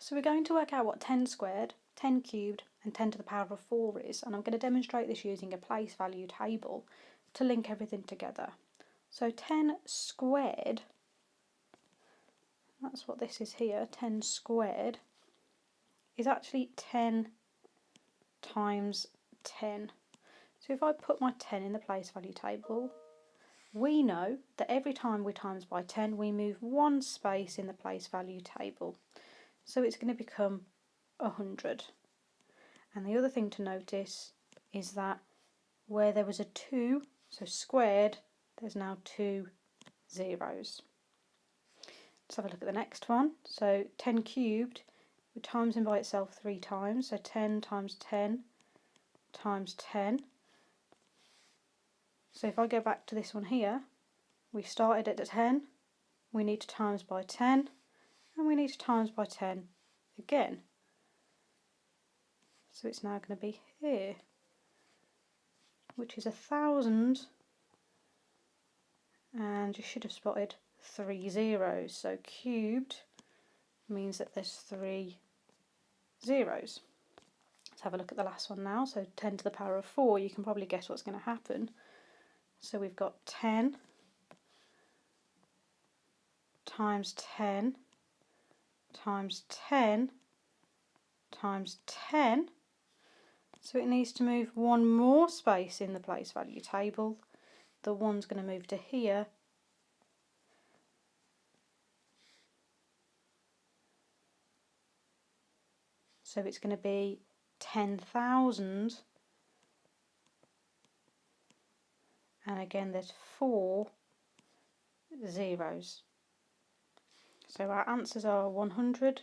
So we're going to work out what 10 squared, 10 cubed and 10 to the power of 4 is, and I'm going to demonstrate this using a place value table to link everything together. So 10 squared, that's what this is here, 10 squared is actually 10 times 10. So if I put my 10 in the place value table, we know that every time we times by 10 we move one space in the place value table. So it's going to become 100. And the other thing to notice is that where there was a 2, so squared, there's now 2 zeros. Let's have a look at the next one. So 10 cubed, we times in by itself 3 times, so 10 times 10 times 10. So if I go back to this one here, we started at 10, we need to times by 10, and we need to times by 10 again. So it's now going to be here, which is 1,000, and you should have spotted 3 zeros. So cubed means that there's 3 zeros. Let's have a look at the last one now. So 10 to the power of 4, you can probably guess what's going to happen. So we've got 10 times 10 times 10 times 10. So it needs to move one more space in the place value table. The 1's going to move to here. So it's going to be 10,000. And again there's 4 zeros. So our answers are 100,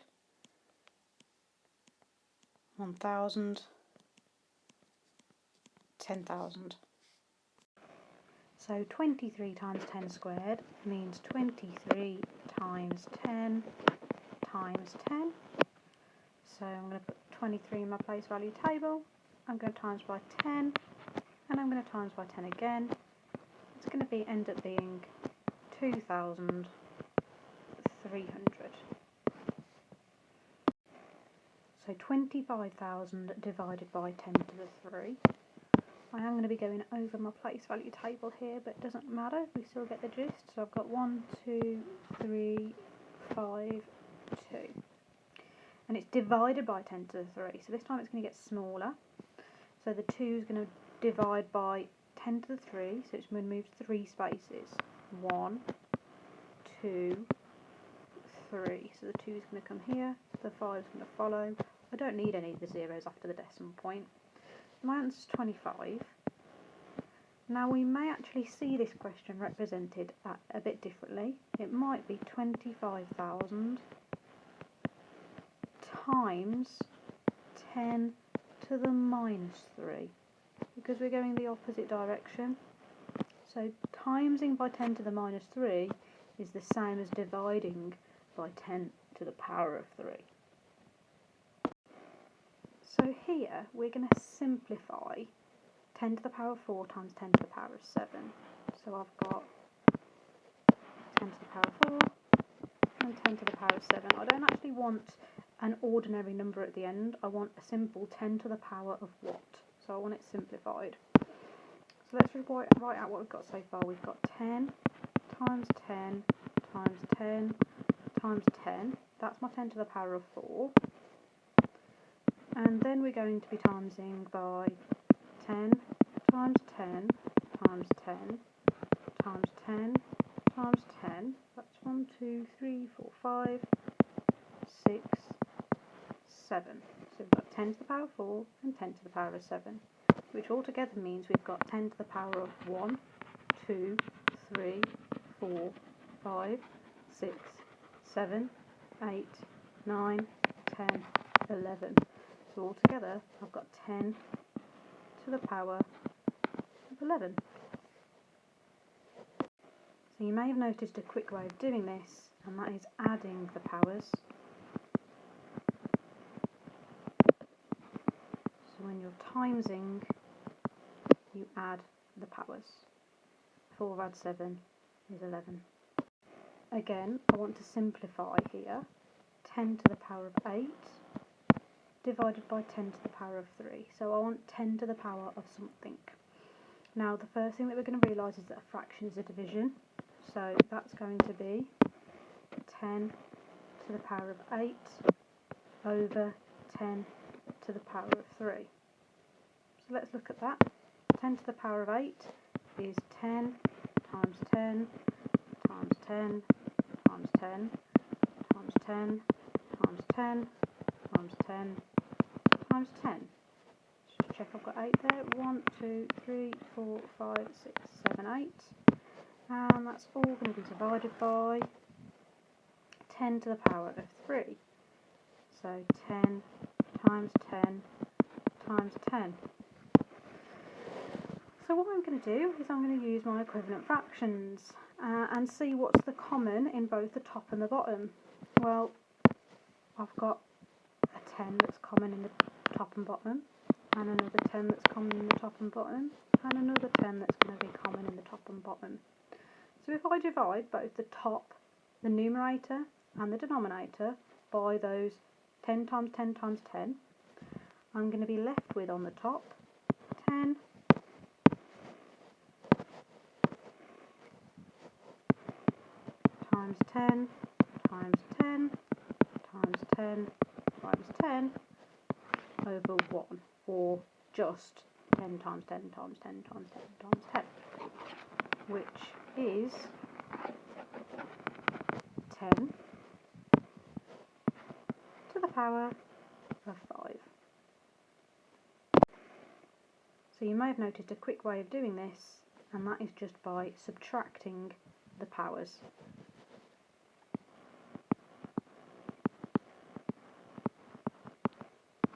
1,000, 10,000. So 23 times 10 squared means 23 times 10 times 10. So I'm going to put 23 in my place value table, I'm going to times by 10, and I'm going to times by 10 again. It's going to end up being 2,300. So 25,000 divided by 10 to the 3. I am going to be going over my place value table here, but it doesn't matter, we still get the gist. So I've got 1, 2, 3, 5, 2. And it's divided by 10 to the 3. So this time it's going to get smaller. So the 2 is going to divide by 10 to the 3, so it's going to move 3 spaces. 1, 2, 3. So the 2 is going to come here, the 5 is going to follow. I don't need any of the zeros after the decimal point. My answer is 25. Now we may actually see this question represented a bit differently. It might be 25,000 times 10 to the minus 3, because we're going the opposite direction. So timesing by 10 to the minus 3 is the same as dividing by 10 to the power of 3. So here we're going to simplify 10 to the power of 4 times 10 to the power of 7. So I've got 10 to the power of 4 and 10 to the power of 7. I don't actually want an ordinary number at the end, I want a simple 10 to the power of what? So I want it simplified. So let's just write out what we've got so far. We've got 10 times 10 times 10 times 10. That's my 10 to the power of 4. And then we're going to be timesing by 10 times 10 times 10 times 10 times 10. That's 1, 2, 3, 4, 5, 6, 7. So we've got 10 to the power of 4 and 10 to the power of 7, which altogether means we've got 10 to the power of 1, 2, 3, 4, 5, 6, 7, 8, 9, 10, 11. So altogether I've got 10 to the power of 11. So you may have noticed a quick way of doing this, and that is adding the powers. So when you're timesing, you add the powers. 4 add 7 is 11. Again, I want to simplify here. 10 to the power of 8 divided by 10 to the power of 3. So I want 10 to the power of something. Now the first thing that we're going to realise is that a fraction is a division. So that's going to be 10 to the power of 8 over 10 to the power of 3. So let's look at that. 10 to the power of 8 is 10 times 10 times 10 times 10 times 10 times 10 times 10 times 10. Just check I've got 8 there. 1, 2, 3, 4, 5, 6, 7, 8. And that's all going to be divided by 10 to the power of 3. So 10 times 10 times 10. So what I'm going to do is I'm going to use my equivalent fractions and see what's the common in both the top and the bottom. Well, I've got a 10 that's common in the top and bottom, and another 10 that's common in the top and bottom, and another 10 that's going to be common in the top and bottom. So if I divide both the top, the numerator and the denominator by those 10 times 10 times 10, I'm going to be left with on the top 10 times 10 times 10 times 10 times 10 over 1, or just 10 times 10 times 10 times 10 times 10, which is 10 to the power of 5. So you may have noticed a quick way of doing this, and that is just by subtracting the powers.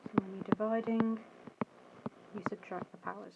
So when you're dividing, you subtract the powers.